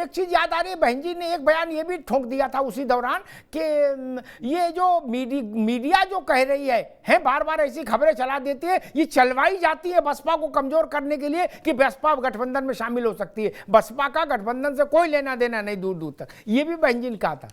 एक चीज याद आ रही है, बहन जी ने एक बयान ये भी ठोक दिया था उसी दौरान कि ये जो मीडिया जो कह रही है बार बार ऐसी खबरें चला देती है, ये चलवाई जाती है बसपा को कमजोर करने के लिए कि बसपा गठबंधन में शामिल हो सकती है। बसपा का गठबंधन से कोई लेना देना नहीं दूर दूर तक, ये भी बहन जी ने कहा था।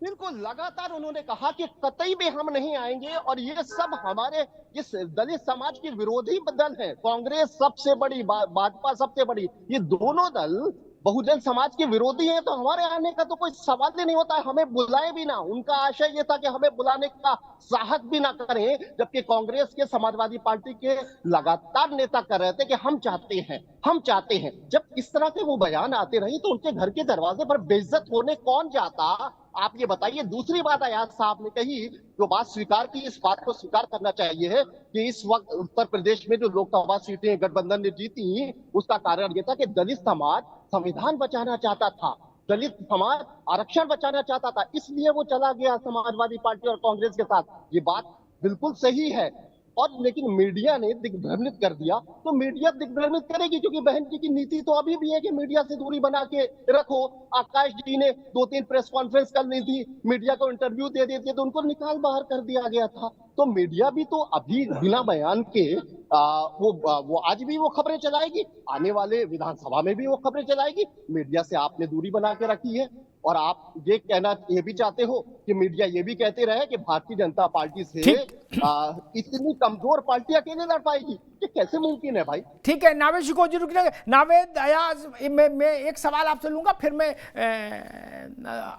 बिल्कुल, लगातार उन्होंने कहा कि कतई भी हम नहीं आएंगे, और ये सब हमारे इस दलित समाज के विरोधी दल है। कांग्रेस सबसे बड़ी, भाजपा सबसे बड़ी, ये दोनों दल बहुजन समाज के विरोधी हैं, तो हमारे आने का तो कोई सवाल ही नहीं होता है। हमें बुलाए भी ना, उनका आशय ये था कि हमें बुलाने का साहस भी ना करें, जबकि कांग्रेस के, समाजवादी पार्टी के लगातार नेता कर रहे थे कि हम चाहते हैं, हम चाहते हैं। जब इस तरह के वो बयान आते रहे तो उनके घर के दरवाजे पर बेइज्जत होने कौन जाता, आप ये बताइए। दूसरी बात अयाज साहब ने कही, जो बात स्वीकार की, इस बात को स्वीकार करना चाहिए है कि इस वक्त उत्तर प्रदेश में जो लोकसभा सीटें गठबंधन ने जीती, उसका कारण यह था कि दलित समाज संविधान बचाना चाहता था, दलित समाज आरक्षण बचाना चाहता था, इसलिए वो चला गया समाजवादी पार्टी और कांग्रेस के साथ। ये बात बिल्कुल सही है। और लेकिन मीडिया ने दिग्भ्रमित कर दिया, तो मीडिया दिग्भ्रमित करेगी, क्योंकि बहन जी की नीति तो अभी भी है कि मीडिया से दूरी बना के रखो। आकाश जी ने 2-3 प्रेस कॉन्फ्रेंस कर ली थी, मीडिया को इंटरव्यू दे देते तो उनको निकाल बाहर कर दिया गया था। तो मीडिया भी तो अभी बिना बयान के वो आज भी वो खबरें चलाएगी, आने वाले विधानसभा में भी वो खबरें चलाएगी। मीडिया से आपने दूरी बना के रखी है, और आप ये कहना ये भी चाहते हो कि मीडिया ये भी कहते रहे कि भारतीय जनता पार्टी से इतनी कमजोर पार्टी अकेले लड़ पाएगी, ये कैसे मुमकिन है भाई? ठीक है नावेद शिकोह जी, रुकिए। नावेद, अयाज, मैं एक सवाल आपसे लूंगा, फिर मैं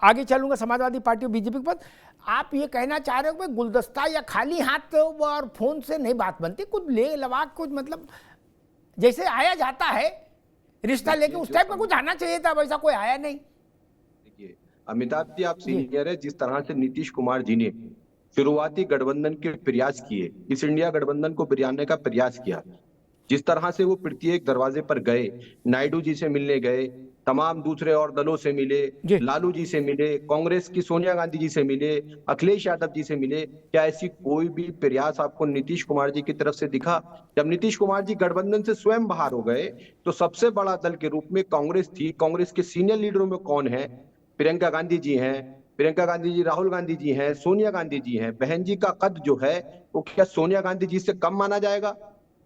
आगे चलूंगा समाजवादी पार्टी और बीजेपी के पास। आप ये कहना चाह रहे हो कि गुलदस्ता या खाली हाथ और फोन से नहीं बात बनती, कुछ ले लवा, कुछ मतलब जैसे आया जाता है रिश्ता लेके, उस टाइप का कुछ आना चाहिए था, वैसा कोई आया नहीं। देखिए अमिताभ जी, आप सीनियर है। जिस तरह से नीतीश कुमार जी ने शुरुआती गठबंधन के प्रयास किए, इस इंडिया गठबंधन को गिराने का प्रयास किया, जिस तरह से वो प्रत्येक दरवाजे पर गए, नायडू जी से मिलने गए, तमाम दूसरे और दलों से मिले, लालू जी से मिले, कांग्रेस की सोनिया गांधी जी से मिले, अखिलेश यादव जी से मिले, क्या ऐसी कोई भी प्रयास आपको नीतीश कुमार जी की तरफ से दिखा? जब नीतीश कुमार जी गठबंधन से स्वयं बाहर हो गए तो सबसे बड़ा दल के रूप में कांग्रेस थी। कांग्रेस के सीनियर लीडरों में कौन है? प्रियंका गांधी जी हैं, प्रियंका गांधी जी, राहुल गांधी जी हैं, सोनिया गांधी जी हैं। बहन जी का कद जो है वो क्या सोनिया गांधी जी से कम माना जाएगा?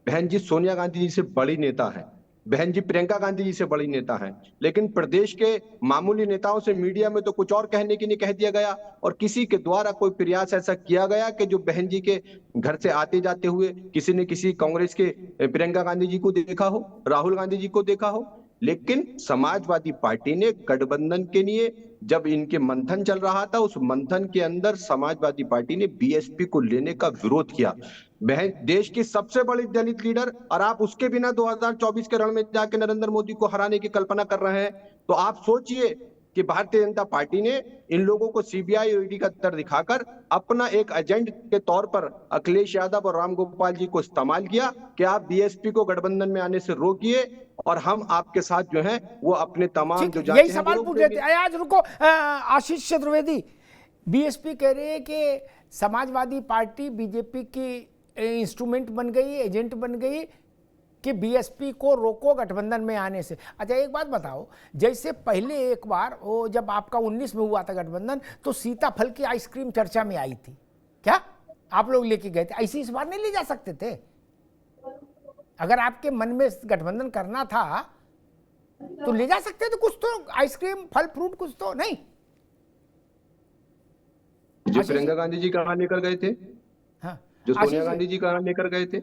बहन जी सोनिया गांधी जी से बड़ी नेता है, बहन जी प्रियंका गांधी जी से बड़ी नेता है। लेकिन प्रदेश के मामूली नेताओं से मीडिया में तो कुछ और कहने के लिए कह दिया गया, और किसी के द्वारा कोई प्रयास ऐसा किया गया कि जो बहन जी के घर से आते जाते हुए किसी ने किसी कांग्रेस के प्रियंका गांधी जी को देखा हो, राहुल गांधी जी को देखा हो? लेकिन समाजवादी पार्टी ने गठबंधन के लिए जब इनके मंथन चल रहा था, उस मंथन के अंदर समाजवादी पार्टी ने बीएसपी को लेने का विरोध किया। बहन देश की सबसे बड़ी दलित लीडर, और आप उसके बिना 2024 के रण में जाके नरेंद्र मोदी को हराने की कल्पना कर रहे हैं। तो आप सोचिए कि भारतीय जनता पार्टी ने इन लोगों को सीबीआई और ईडी का डर दिखाकर अपना एक एजेंट के तौर पर अखिलेश यादव और रामगोपाल जी को इस्तेमाल किया कि आप बीएसपी को गठबंधन में आने से रोकिए, और हम आपके साथ जो है वो अपने तमाम जो यही सवाल पूछ रहे थे। आज रुको, आशीष चतुर्वेदी, बीएसपी कह रही है कि समाजवादी पार्टी बीजेपी की इंस्ट्रूमेंट बन गई, एजेंट बन गई कि बीएसपी को रोको गठबंधन में आने से। अच्छा एक बात बताओ, जैसे पहले एक बार वो जब आपका 19 में हुआ था गठबंधन, तो सीताफल की आइसक्रीम चर्चा में आई थी, क्या आप लोग लेके गए थे? ऐसी इस बार नहीं ले जा सकते थे? अगर आपके मन में गठबंधन करना था तो ले जा सकते थे, कुछ तो आइसक्रीम, फल फ्रूट, कुछ तो नहीं? जो प्रियंका गांधी जी कहाँ लेकर गए थे? हाँ, जो सोनिया गांधी जी कहाँ लेकर गए थे?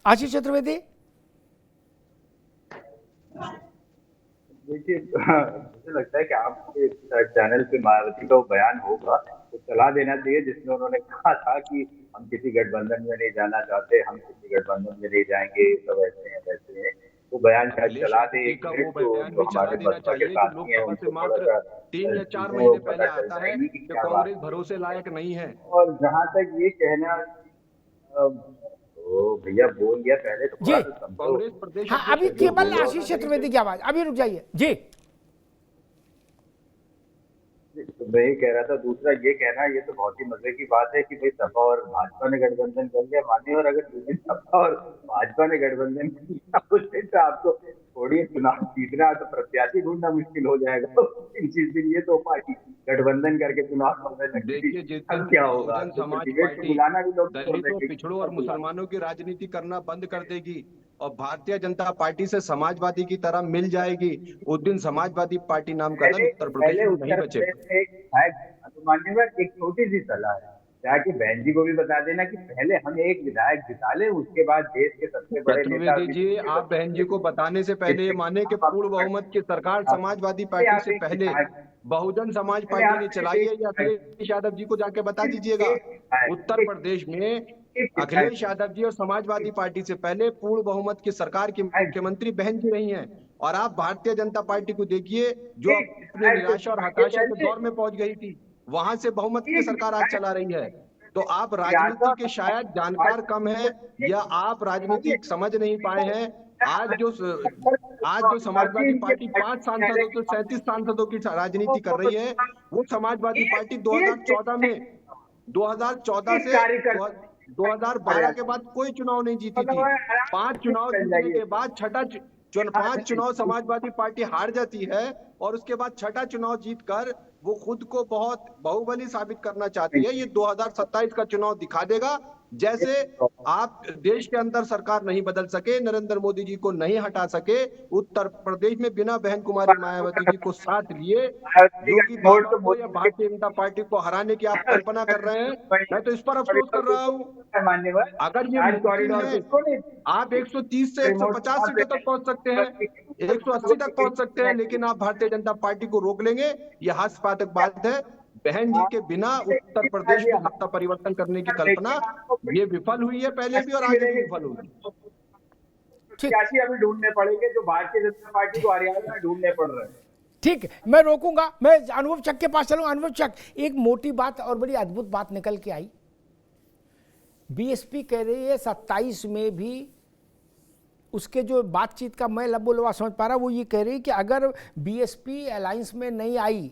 आशीष चतुर्वेदी, देखिए मुझे लगता है कि आपके चैनल पे मायावती का वो बयान होगा तो चला देना चाहिए, जिसमें उन्होंने कहा था कि हम किसी गठबंधन में नहीं जाना चाहते, हम किसी गठबंधन में नहीं जाएंगे, सब ऐसे हैं वैसे हैं। वो बयान शायद चला दे एक मिनट, तो हमारे बसपा के साथी हैं उनको थोड़ा सा 3 या 4 महीने पहले आता है कि कांग्रेस भरोसे लायक नहीं है। और जहां तक ये कहना, भैया बोल गया पहले तो जी कांग्रेस प्रदेश। हाँ, अभी केवल आशीष चतुर्वेदी की आवाज, अभी रुक जाइए जी। तो मैं ये कह रहा था, दूसरा ये कहना, ये तो बहुत ही मजे की बात है कि भाई सपा और भाजपा ने गठबंधन कर लिया, मानिए, और अगर दूसरी सपा और भाजपा ने गठबंधन किया तो आपको छोड़िए चुनाव जीतना, तो प्रत्याशी ढूंढना मुश्किल हो जाएगा। जिस दिन ये दो पार्टी गठबंधन करके चुनाव लड़ने लगेगी, देखिए, जिस अब दिन क्या होगा? बहुजन तो समाज डिबेट को पार्टी बुलाना भी लोग छोड़ दलितों, देंगे। पिछड़ों और मुसलमानों की राजनीति करना बंद कर देगी और भारतीय जनता पार्टी से समाजवादी की तरह मिल जाएगी, उस दिन समाजवादी पार्टी नाम का दल उत्तर प्रदेश पहले में नहीं उत्तर बचेगा। प्रदेश में एक विधायक, तो मान्यवर एक छोटी सी सलाह है, जाके बहन जी को भी बता देना कि पहले हम एक विधायक जिता ले, उसके बाद देश के सबसे बड़े नेता। चतुर्वेदी जी, आप बहन जी को बताने से पहले ये माने कि पूर्ण बहुमत की सरकार समाजवादी पार्टी से पहले बहुजन समाज पार्टी ने चलाई है, या अखिलेश यादव जी को जाके बता दीजिएगा। उत्तर प्रदेश में अखिलेश यादव जी और समाजवादी पार्टी से पहले पूर्ण बहुमत की सरकार की मुख्यमंत्री बहन जी रही हैं। और आप भारतीय जनता पार्टी को देखिए, जो अपने निराशा और हताशा के दौर में पहुंच गई थी, वहां से बहुमत की सरकार आज चला रही है। तो आप राजनीति के शायद जानकार कम है, या आप राजनीति समझ नहीं पाए हैं। आज जो समाजवादी पार्टी 5 सांसदों से 37 सांसदों की राजनीति कर रही है, वो समाजवादी पार्टी 2014 से 2012 के बाद कोई चुनाव नहीं जीती थी। 5 चुनाव जीतने के बाद 5 चुनाव समाजवादी पार्टी हार जाती है, और उसके बाद 6ठा चुनाव जीतकर वो खुद को बहुत बाहुबली साबित करना चाहती है। ये 2027 का चुनाव दिखा देगा। जैसे आप देश के अंदर सरकार नहीं बदल सके, नरेंद्र मोदी जी को नहीं हटा सके, उत्तर प्रदेश में बिना बहन कुमारी मायावती जी को साथ लिए योगी बाबा को या भारतीय जनता पार्टी को हराने की आप कल्पना कर रहे हैं। मैं तो इस पर अफसोस कर रहा हूँ। अगर ये मुमकिन है, आप 130 से 150 सीटों तक पहुंच सकते हैं, 180 तक पहुंच सकते हैं, लेकिन आप भारतीय जनता पार्टी को रोक लेंगे, यह हास्यास्पद बात है। बहन जी के बिना उत्तर प्रदेश में सत्ता परिवर्तन करने की कल्पना ये विफल हुई है पहले भी, और आगे भी विफल होगी। प्रत्याशी अभी ढूंढने पड़ेंगे जो भारतीय जनता पार्टी को हरियाणा में ढूंढने पड़ रहे हैं। ठीक, मैं रोकूंगा। मैं अनुभव चक के पास चलूंगा। अनुभव चक, एक मोटी बात और बड़ी अद्भुत बात निकल के आई। बीएसपी कह रही है 27 में भी उसके जो बातचीत का मैं लबोलवा समझ पा रहा, वो ये कह रही है कि अगर बीएसपी अलायंस में नहीं आई,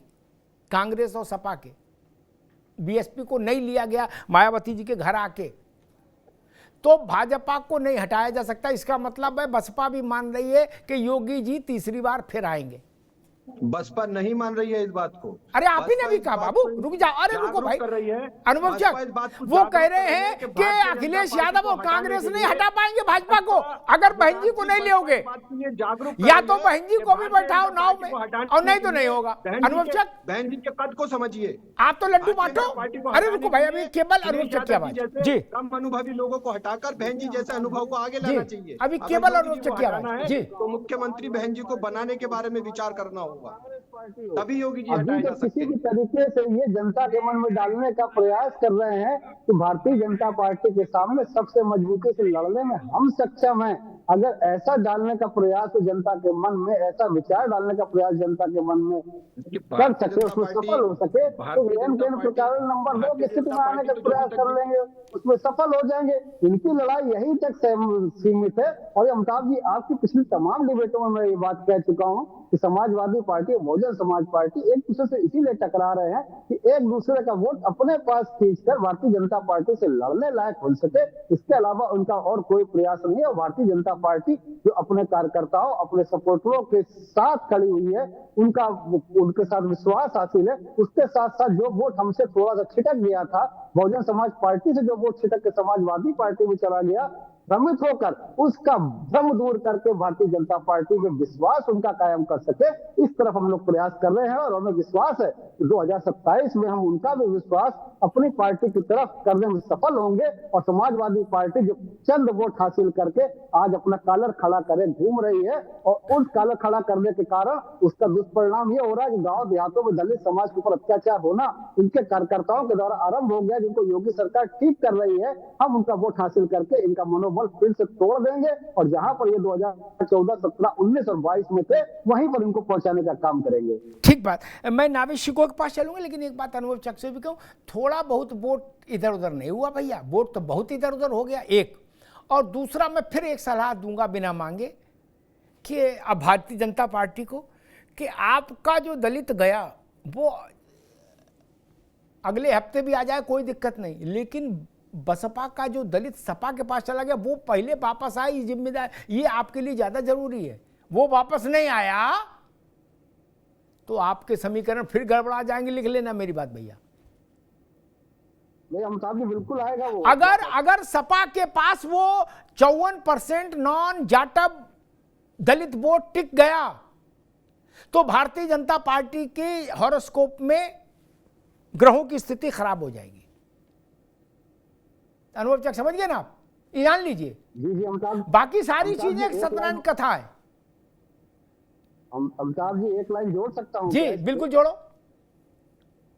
कांग्रेस और सपा के, बीएसपी को नहीं लिया गया मायावती जी के घर आके, तो भाजपा को नहीं हटाया जा सकता। इसका मतलब है बसपा भी मान रही है कि योगी जी तीसरी बार फिर आएंगे। बसपा नहीं मान रही है इस बात को। अरे आप ही ने भी कहा, बाबू रुक जाओ, अरे रुको भाई। अनुभव चक वो कह रहे हैं कि अखिलेश यादव और कांग्रेस नहीं हटा पाएंगे भाजपा को अगर बहन जी को नहीं लोगे। या तो बहन जी को भी बैठाओ नाव में, और नहीं तो नहीं होगा। अनुभव चक, बहन जी के कद को समझिए, आप तो लड्डू बांटो। अरे रुको भाई, अभी केवल अनुभव चक की आवाज जी। कम अनुभवी लोगों को हटाकर बहन जी जैसे अनुभव को आगे लाना चाहिए। अभी केवल अनुभव चक की आवाज जी। तो मुख्यमंत्री बहन जी को बनाने के बारे में विचार करना होगा, तभी योगी जी अभी हटाए जा तो सकते किसी हैं। भी तरीके से ये जनता के मन में डालने का प्रयास कर रहे हैं कि भारतीय जनता पार्टी के सामने सबसे मजबूती से लड़ने में हम सक्षम हैं। अगर ऐसा डालने का प्रयास हो जनता के मन में, ऐसा विचार डालने का प्रयास जनता के मन में कर सके, उसमें सफल हो सके, तो केंद्र प्रकार नंबर 2 की स्थिति में आने का प्रयास कर लेंगे, उसमें सफल हो जाएंगे। इनकी लड़ाई यही तक सीमित है। और अमिताभ जी, आपकी पिछली तमाम डिबेटों में मैं ये बात कह चुका हूँ कि समाजवादी पार्टी और बहुजन समाज पार्टी एक दूसरे से इसीलिए टकरा रहे हैं कि एक दूसरे का वोट अपने पास खींचकर भारतीय जनता पार्टी से लड़ने लायक बन सके। इसके अलावा उनका और कोई प्रयास नहीं है। और भारतीय जनता पार्टी जो अपने कार्यकर्ताओं, अपने सपोर्टरों के साथ खड़ी हुई है, उनके साथ विश्वास हासिल है। उसके साथ साथ जो वोट हमसे थोड़ा सा छिटक गया था, बहुजन समाज पार्टी से जो वोट छिटक के समाजवादी पार्टी में चला गया, भ्रमित होकर उसका भ्रम दूर करके भारतीय जनता पार्टी में विश्वास उनका कायम कर सके, इस तरफ हम लोग प्रयास कर रहे हैं। और हमें विश्वास है कि 2027 में हम उनका भी विश्वास अपनी पार्टी की तरफ करने में सफल होंगे। और समाजवादी पार्टी जो चंद वोट हासिल करके आज अपना कॉलर खड़ा करे घूम रही है, और उस कॉलर खड़ा करने के कारण उसका दुष्परिणाम ये हो रहा है कि गांव देहातों में दलित समाज के ऊपर अत्याचार होना इनके कार्यकर्ताओं के द्वारा आरंभ हो गया, जिनको योगी सरकार ठीक कर रही है। हम उनका वोट हासिल करके इनका मनोबल फिर से तोड़ देंगे, और जहां पर ये 2014, 17, 19 और 22 में थे, वहीं पर इनको पहुंचाने का काम करेंगे। ठीक बात। मैं नाविक शिको के पास चलूंगा, लेकिन एक बात अनुभव चक से भी कहूं, थोड़ा बहुत वोट इधर उधर नहीं हुआ भैया, वोट तो बहुत इधर उधर हो गया एक। और दूसरा, मैं फिर एक सलाह दूंगा बिना मांगे कि अब भारतीय जनता पार्टी को कि आपका जो दलित गया वो अगले हफ्ते भी आ जाए, कोई दिक्कत नहीं, लेकिन बसपा का जो दलित सपा के पास चला गया वो पहले वापस आए। ये जिम्मेदार, ये आपके लिए ज़्यादा जरूरी है। वो वापस नहीं आया तो आपके समीकरण फिर गड़बड़ा जाएंगे। लिख लेना मेरी बात भैया। नहीं अमिताभ जी बिल्कुल आएगा वो। अगर सपा के पास वो 54% नॉन जाटव दलित वोट टिक गया तो भारतीय जनता पार्टी के हॉरोस्कोप में ग्रहों की स्थिति खराब हो जाएगी। अनुभव चक समझ गए ना आप? ये जान लीजिए। जी अमिताभ, बाकी सारी अमिताभ चीजें जी, एक एक सत्यनारायण कथा है। अमिताभ जी एक लाइन जोड़ सकता हूँ जी क्या इसमें? बिल्कुल जोड़ो।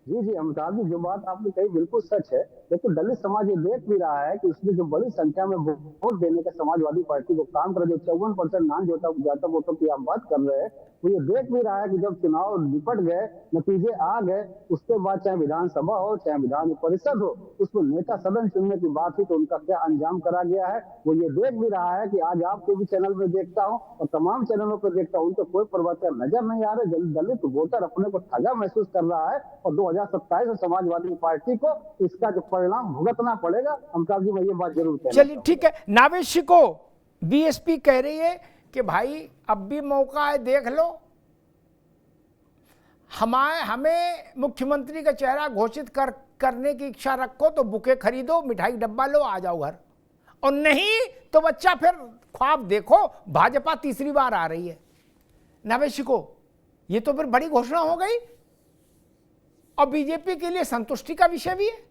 जी अमिताभ जी जो बात आपने कही बिल्कुल सच है, लेकिन दलित समाज ये देख भी रहा है कि उसमें जो बड़ी संख्या में वोट देने का समाजवादी पार्टी को काम कर, जो 54% नॉन जाटव वोटों की आप बात कर रहे हैं, वो ये देख भी रहा है कि जब चुनाव निपट गए, नतीजे आ गए, उसके बाद चाहे विधानसभा हो चाहे विधान परिषद हो, उसमें नेता सदन चुनने की बात हुई तो उनका क्या अंजाम करा गया है वो ये देख भी रहा है कि आज आपके भी चैनल में देखता हूँ और तमाम चैनलों पर देखता हूँ, उनको कोई परिवर्तन नजर नहीं आ रहे। दलित वोटर अपने को ठगा महसूस कर रहा है और 2027 में समाजवादी पार्टी को इसका जो परिणाम भुगतना पड़ेगा। अमिताभ जी मैं ये बात जरूर कहना चलिए ठीक है। नावेशी को बीएसपी कह रही है कि भाई अब भी मौका है, देख लो, हमें मुख्यमंत्री का चेहरा घोषित करने की इच्छा रखो तो बुके खरीदो, मिठाई डब्बा लो, आ जाओ घर, और नहीं तो बच्चा फिर ख्वाब देखो, भाजपा तीसरी बार आ रही है। नावेशी को ये तो फिर बड़ी घोषणा हो गई और बीजेपी के लिए संतुष्टि का विषय भी है।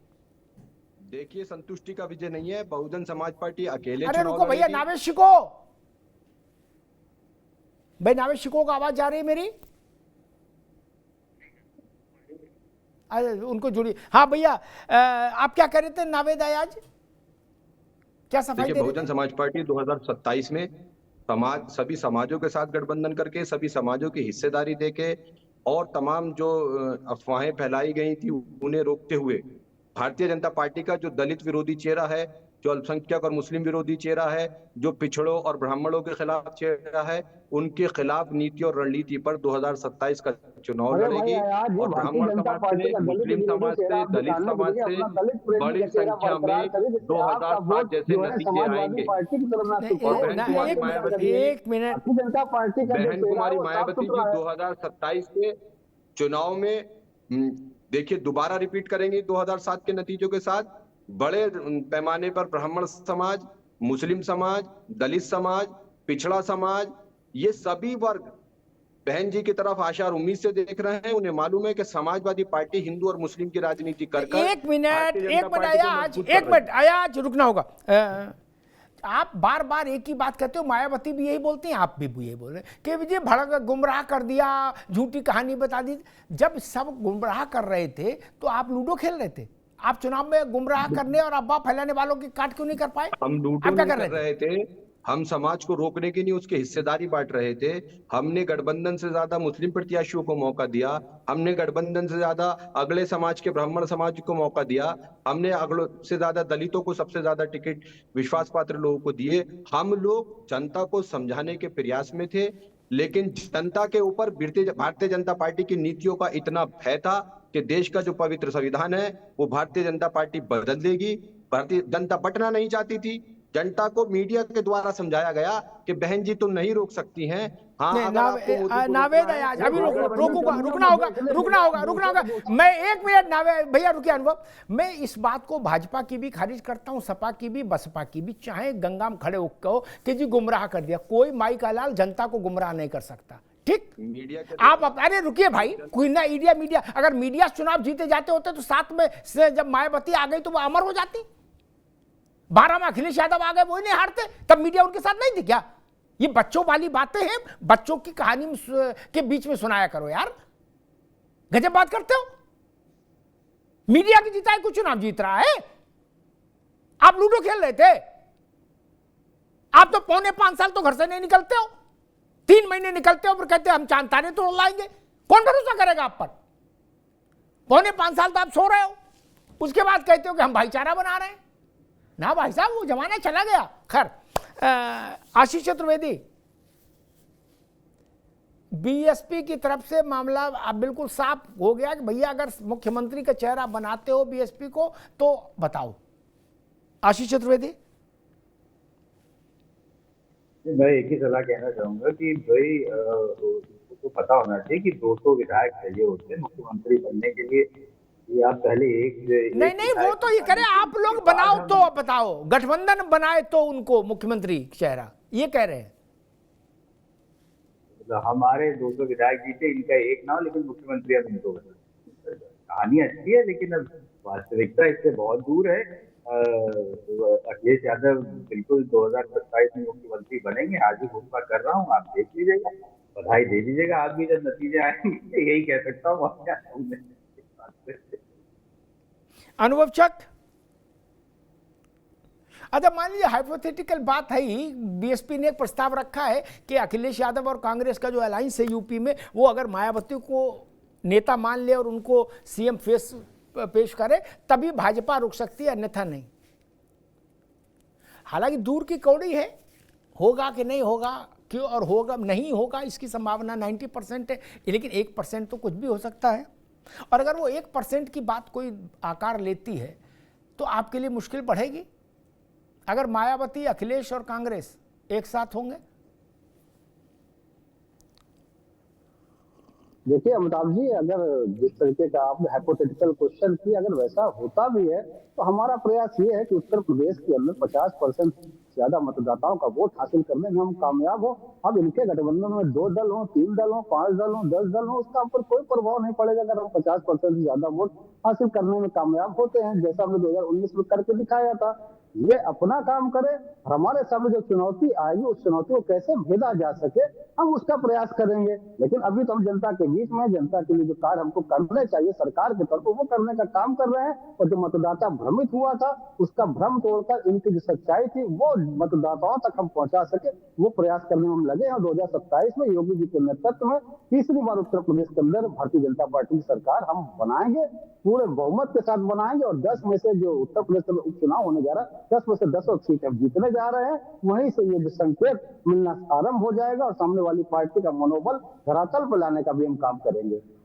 देखिए, संतुष्टि का विजय नहीं है। बहुजन समाज पार्टी अकेले अरे चुनाव रुको भैया, लड़ेगी। नावेशी को भाई, नावेशी को आवाज जा रही है मेरी? अरे उनको जुड़ी। हाँ भैया, आप क्या कह रहे थे नावेद आज? क्या सफाई देखिए, दे रहे बहुजन थे? समाज पार्टी 2027 में सभी समाजों के साथ गठबंधन करके, सभी समाजों की हिस्सेदारी देके और तमाम जो अफवाहें फैलाई गई थी उन्हें रोकते हुए भारतीय जनता पार्टी का जो दलित विरोधी चेहरा है, जो अल्पसंख्यक और मुस्लिम विरोधी चेहरा है, जो पिछड़ों और ब्राह्मणों के खिलाफ चेहरा है, उनके खिलाफ नीति और रणनीति पर 2027 का चुनाव अरे लड़ेगी। भाई यार, ये और भारतीय ब्राह्मण जनता समाज पार्टी से, का दलित मुस्लिम विरोधी समाज चेहरा से, आप दलित दिखाने के समाज लिए से अपना दलित प्रेमी बड़ी का चेहरा संख्या बरकरार में करें, जिससे आपका 2007 वोट जैसे जो है नतीजे समाजवादी आएंगे। पार्टी की तरफ ना नहीं, सुखो। और बहन कुमारी मायावती एक मिनट। भारतीय जनता पार्टी का जो बहन चेहरा है कुमारी वो साफ मायावती जी सुथरा है। 2027 के चुनाव में देखिए दोबारा रिपीट करेंगी 2007 के नतीजों के साथ। बड़े पैमाने पर ब्राह्मण समाज, मुस्लिम समाज, दलित समाज, पिछड़ा समाज, ये सभी वर्ग बहन जी की तरफ आशा और उम्मीद से देख रहे हैं। उन्हें मालूम है कि समाजवादी पार्टी हिंदू और मुस्लिम की राजनीति कर एक मिनट आयाज रुकना होगा। आप बार बार एक ही बात कहते हो, मायावती भी यही बोलती हैं, आप भी यही बोल रहे हैं कि विजय भड़क गुमराह कर दिया, झूठी कहानी बता दी। जब सब गुमराह कर रहे थे तो आप लूडो खेल रहे थे। आप चुनाव में गुमराह करने और अफवाह फैलाने वालों की काट क्यों नहीं कर पाए? हम लूडो नहीं कर रहे थे, हम समाज को रोकने की नहीं उसकी हिस्सेदारी बांट रहे थे। हमने गठबंधन से ज्यादा मुस्लिम प्रत्याशियों को मौका दिया, हमने गठबंधन से ज्यादा अगले समाज के ब्राह्मण समाज को मौका दिया, हमने अगले से ज्यादा दलितों को सबसे ज्यादा टिकट विश्वास पात्र लोगों को दिए। हम लोग जनता को समझाने के प्रयास में थे, लेकिन जनता के ऊपर भारतीय जनता पार्टी की नीतियों का इतना भय था कि देश का जो पवित्र संविधान है वो भारतीय जनता पार्टी बदल देगी। भारतीय जनता बटना नहीं चाहती थी। जनता को मीडिया के द्वारा समझाया गया कि बहन जी तुम नहीं रोक सकती हैं। हाँ, नावेद आज अभी रुकना होगा। मैं एक मिनट नावेद भैया रुकिए। अनुभव, मैं इस बात को भाजपा की भी खारिज करता हूं, सपा की भी, बसपा की भी, चाहे गंगा में खड़े होकर कहो कि जी गुमराह कर दिया। कोई माई का लाल जनता को गुमराह नहीं कर सकता, ठीक? मीडिया आप अरे रुकिए भाई, कोई ना मीडिया अगर मीडिया चुनाव जीते जाते होते तो साथ में से जब मायावती आ गई तो वो अमर हो जाती। 12 में अखिलेश यादव आ गए, वो नहीं हारते, तब मीडिया उनके साथ नहीं थी क्या? ये बच्चों वाली बातें हैं, बच्चों की कहानी के बीच में सुनाया करो यार। गजब बात करते हो। मीडिया की जीता है, कुछ चुनाव जीत रहा है। आप लूडो खेल रहे थे। आप तो 4.25 साल तो घर से नहीं निकलते हो, 3 महीने निकलते हो फिर कहते हम चांद तारे तोड़ लाएंगे। कौन भरोसा करेगा आप पर? 4.25 साल तो आप सो रहे हो, उसके बाद कहते हो कि हम भाईचारा बना रहे हैं। ना भाई साहब, वो जमाना चला गया। खैर, आशीष चतुर्वेदी, बीएसपी की तरफ से मामला अब बिल्कुल साफ हो गया कि भैया अगर मुख्यमंत्री का चेहरा बनाते हो बीएसपी को तो बताओ। आशीष चतुर्वेदी, मैं एक ही सलाह कहना चाहूंगा कि भाई उसको पता होना चाहिए कि 200 विधायक चाहिए होते हैं मुख्यमंत्री बनने के लिए। ये आप पहले एक नहीं नहीं, वो विधायक तो ये बना करे, लीजिए, आप उसके लोग बाद बनाओ हम- तो बताओ, गठबंधन बनाए तो उनको मुख्यमंत्री चेहरा, ये कह रहे हैं। मतलब हमारे 200 विधायक जीते, इनका एक ना हो, लेकिन मुख्यमंत्री अब इनको बना। कहानी अच्छी है, लेकिन अब वास्तविकता इससे बहुत दूर है। अखिलेश यादव बिल्कुल 2027 में मुख्यमंत्री बनेंगे, आज ही घोषणा कर रहा हूँ, आप देख लीजिएगा, बधाई दे दीजिएगा आप भी जब नतीजे आएंगे। यही कह सकता हूँ और क्या कहूँ मैं। अनुभव चक, अच्छा मान लीजिए हाइपोथेटिकल बात है ही, बीएसपी ने एक प्रस्ताव रखा है कि अखिलेश यादव और कांग्रेस का जो अलायंस है यूपी में, वो अगर मायावती को नेता मान ले और उनको सीएम पेश करे तभी भाजपा रुक सकती है, अन्यथा नहीं। हालांकि दूर की कौड़ी है, होगा कि नहीं होगा, क्यों और होगा नहीं होगा इसकी संभावना 90% है, लेकिन 1% तो कुछ भी हो सकता है। और अगर वो 1% की बात कोई आकार लेती है तो आपके लिए मुश्किल बढ़ेगी अगर मायावती, अखिलेश और कांग्रेस एक साथ होंगे। देखिए अमिताभ जी, अगर जिस तरीके का आपने हाइपोथेटिकल क्वेश्चन किया, अगर वैसा होता भी है तो हमारा प्रयास ये है कि उत्तर प्रदेश के अंदर 50% ज्यादा मतदाताओं का वोट हासिल करने में हम कामयाब हो। अब इनके गठबंधन में 2 दल हो, 3 दल हो, 5 दल हो, 10 दल हो, उसका हम पर कोई प्रभाव नहीं पड़ेगा अगर हम 50% से ज्यादा वोट हासिल करने में कामयाब होते हैं, जैसा हमने 2019 में करके दिखाया था। ये अपना काम करे, हमारे सामने जो चुनौती आएगी उस चुनौती को कैसे भेदा जा सके हम उसका प्रयास करेंगे। लेकिन अभी तो हम जनता के बीच में, जनता के लिए जो कार्य हमको करने चाहिए सरकार की तरफ, वो करने का काम कर रहे हैं। और जो मतदाता भ्रमित हुआ था उसका भ्रम तोड़कर इनकी जो सच्चाई थी वो मतदाताओं तक हम पहुंचा सके, वो प्रयास करने में हम लगे हैं। 2027 में योगी जी के नेतृत्व में तीसरी बार उत्तर प्रदेश के अंदर भारतीय जनता पार्टी की सरकार हम बनाएंगे, पूरे बहुमत के साथ बनाएंगे। और 10 में से जो उत्तर प्रदेश में उपचुनाव होने जा रहा है, 10 में से 10 सीट हम जीतने जा रहे हैं। वहीं से ये संकेत मिलना आरंभ हो जाएगा और सामने वाली पार्टी का मनोबल धरातल पर लाने का भी हम काम करेंगे।